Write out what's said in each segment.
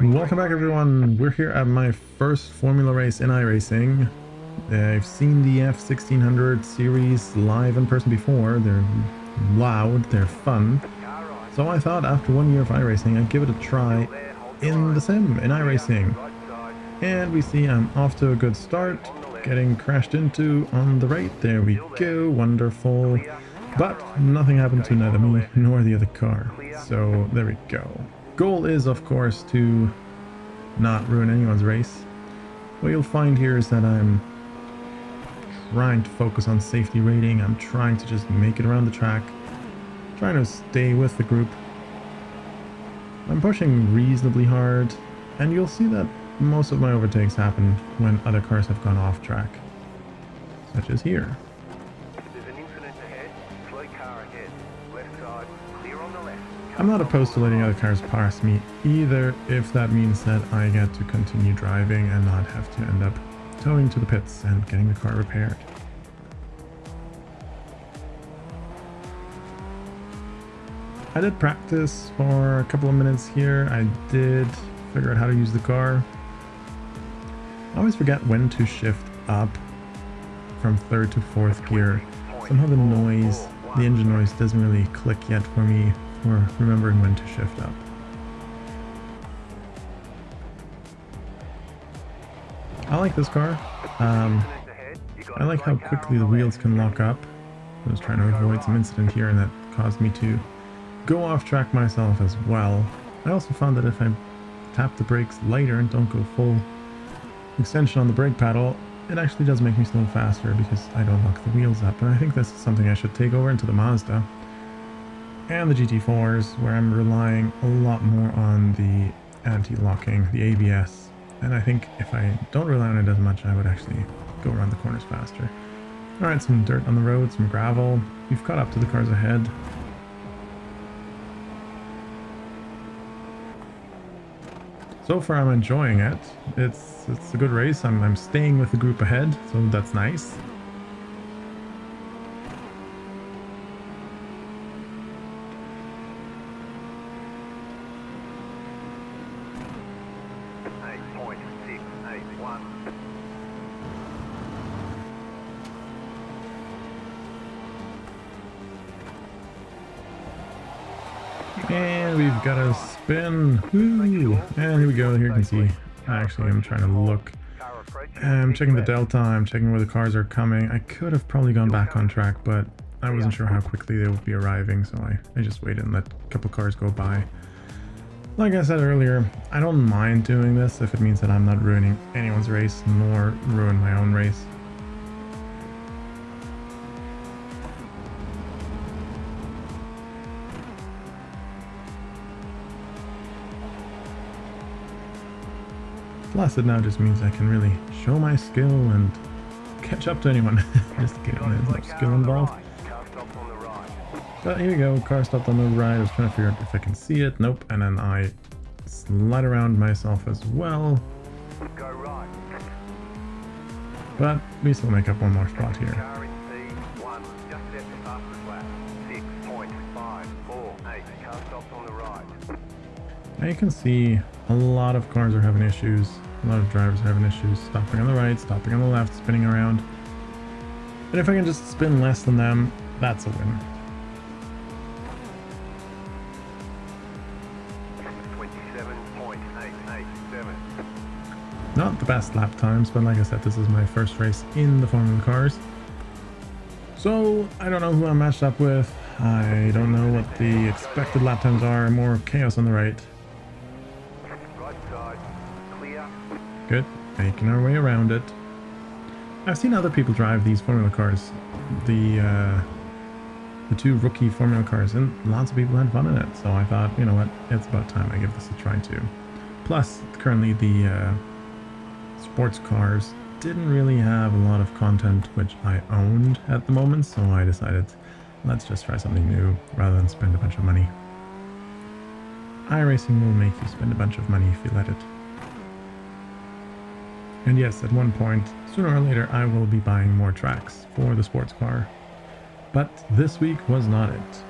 Welcome back everyone, we're here at my first Formula race in iRacing. I've seen the F1600 series live in person before. They're loud, they're fun. So I thought after 1 year of iRacing I'd give it a try in the sim, in iRacing. And we see I'm off to a good start, getting crashed into on the right. There we go, wonderful. But nothing happened to neither me nor the other car. So there we go. Goal is of course to not ruin anyone's race. What you'll find here is that I'm trying to focus on safety rating. I'm trying to just make it around the track, trying to stay with the group. I'm pushing reasonably hard, and you'll see that most of my overtakes happen when other cars have gone off track, such as here. I'm not opposed to letting other cars pass me either, if that means that I get to continue driving and not have to end up towing to the pits and getting the car repaired. I did practice for a couple of minutes here. I did figure out how to use the car. I always forget when to shift up from third to fourth gear. Somehow the noise, the engine noise doesn't really click yet for me for remembering when to shift up. I like this car. I like how quickly the wheels can lock up. I was trying to avoid some incident here and that caused me to go off track myself as well. I also found that if I tap the brakes lighter and don't go full extension on the brake pedal, it actually does make me slow faster because I don't lock the wheels up. And I think this is something I should take over into the Mazda and the GT4s, where I'm relying a lot more on the anti-locking, the ABS. And I think if I don't rely on it as much, I would actually go around the corners faster. Alright, some dirt on the road, some gravel. We've caught up to the cars ahead. So far I'm enjoying it. It's a good race. I'm staying with the group ahead, so that's nice. And we've got a spin. Woo! And here we go. Here you can see. Actually, I'm trying to look. I'm checking the delta. I'm checking where the cars are coming. I could have probably gone back on track, but I wasn't sure how quickly they would be arriving, so I just waited and let a couple cars go by. Like I said earlier, I don't mind doing this if it means that I'm not ruining anyone's race, nor ruin my own race. Plus, it now just means I can really show my skill and catch up to anyone. Just kidding, there's no skill involved. But here we go, car stopped on the right. I was trying to figure out if I can see it. Nope, and then I slide around myself as well. But we still make up one more spot here. Now you can see a lot of cars are having issues. A lot of drivers are having issues stopping on the right, stopping on the left, spinning around. And if I can just spin less than them, that's a win. Not the best lap times, but like I said, this is my first race in the Formula cars. So I don't know who I'm matched up with. I don't know what the expected lap times are. More chaos on the right. Good, making our way around it. I've seen other people drive these Formula cars, the two rookie Formula cars, and lots of people had fun in it. So I thought, you know what, it's about time I give this a try too. Plus, currently the sports cars didn't really have a lot of content which I owned at the moment, so I decided let's just try something new rather than spend a bunch of money. iRacing will make you spend a bunch of money if you let it. And yes, at one point, sooner or later, I will be buying more tracks for the sports car. But this week was not it.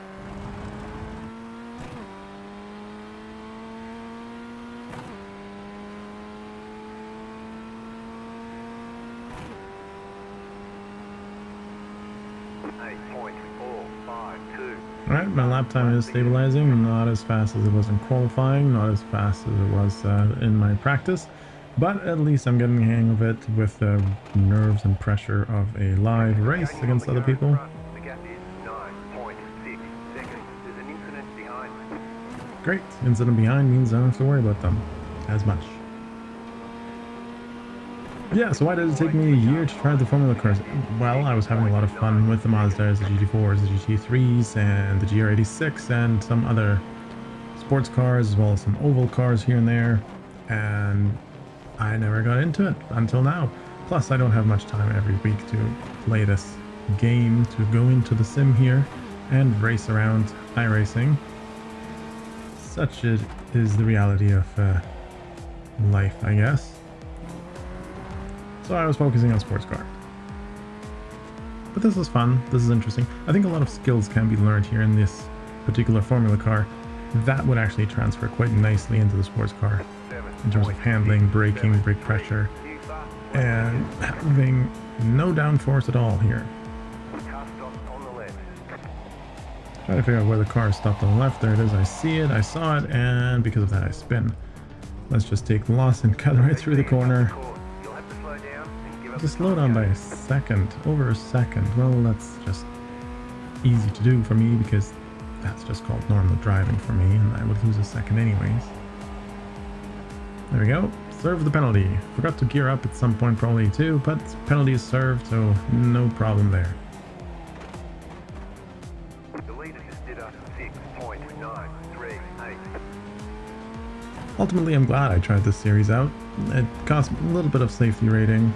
Alright, my lap time is stabilizing, not as fast as it was in qualifying, not as fast as it was in my practice, but at least I'm getting the hang of it with the nerves and pressure of a live race against other people. Great, incident behind means I don't have to worry about them as much. Yeah, so why did it take me a year to try the Formula cars? Well, I was having a lot of fun with the Mazdas, the GT4s, the GT3s, and the GR86, and some other sports cars, as well as some oval cars here and there, and I never got into it until now. Plus, I don't have much time every week to play this game, to go into the sim here and race around iRacing. Such is the reality of life, I guess. So I was focusing on sports car. But this is fun, this is interesting. I think a lot of skills can be learned here in this particular Formula car that would actually transfer quite nicely into the sports car in terms of handling, braking, brake pressure, and having no downforce at all here. Trying to figure out where the car stopped on the left. There it is, I see it, I saw it, and because of that I spin. Let's just take the loss and cut right through the corner. Just slow down by a second, over a second. Well, that's just easy to do for me because that's just called normal driving for me, and I would lose a second anyways. There we go. Serve the penalty. Forgot to gear up at some point probably too, but penalty is served, so no problem there. Ultimately, I'm glad I tried this series out. It cost a little bit of safety rating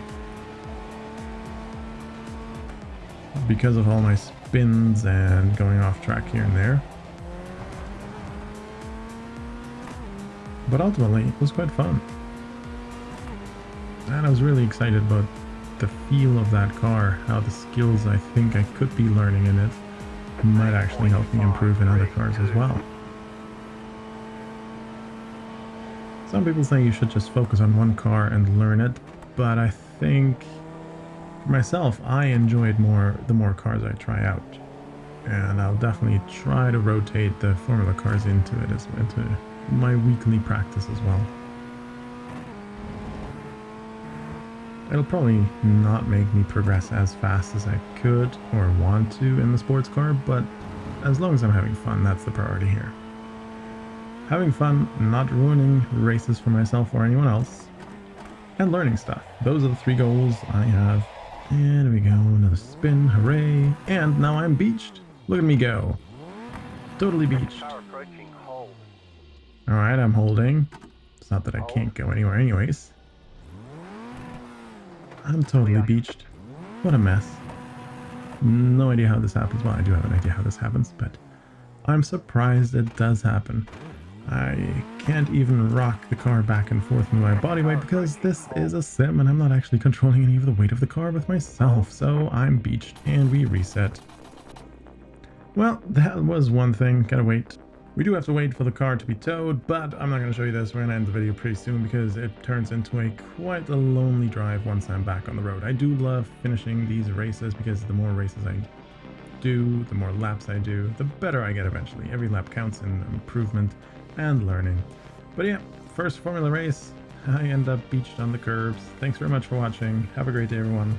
because of all my spins and going off track here and there. But ultimately, it was quite fun. And I was really excited about the feel of that car, how the skills I think I could be learning in it might actually help me improve in other cars as well. Some people say you should just focus on one car and learn it, but I think for myself, I enjoyed the more cars I try out. And I'll definitely try to rotate the Formula cars into my weekly practice as well. It'll probably not make me progress as fast as I could or want to in the sports car, but as long as I'm having fun, that's the priority here. Having fun, not ruining races for myself or anyone else, and learning stuff. Those are the three goals I have. And there we go, another spin, hooray. And now I'm beached. Look at me go. Totally beached. Alright, I'm holding. It's not that I can't go anywhere anyways. I'm totally beached. What a mess. No idea how this happens. Well, I do have an idea how this happens, but I'm surprised it does happen. I can't even rock the car back and forth with my body weight because this is a sim and I'm not actually controlling any of the weight of the car with myself, so I'm beached and we reset. Well, that was one thing. Gotta wait. We do have to wait for the car to be towed, but I'm not going to show you this. We're going to end the video pretty soon because it turns into quite a lonely drive once I'm back on the road. I do love finishing these races because the more races I do, the more laps I do, the better I get eventually. Every lap counts in improvement and learning. But yeah, first Formula race, I end up beached on the curbs. Thanks very much for watching. Have a great day, everyone.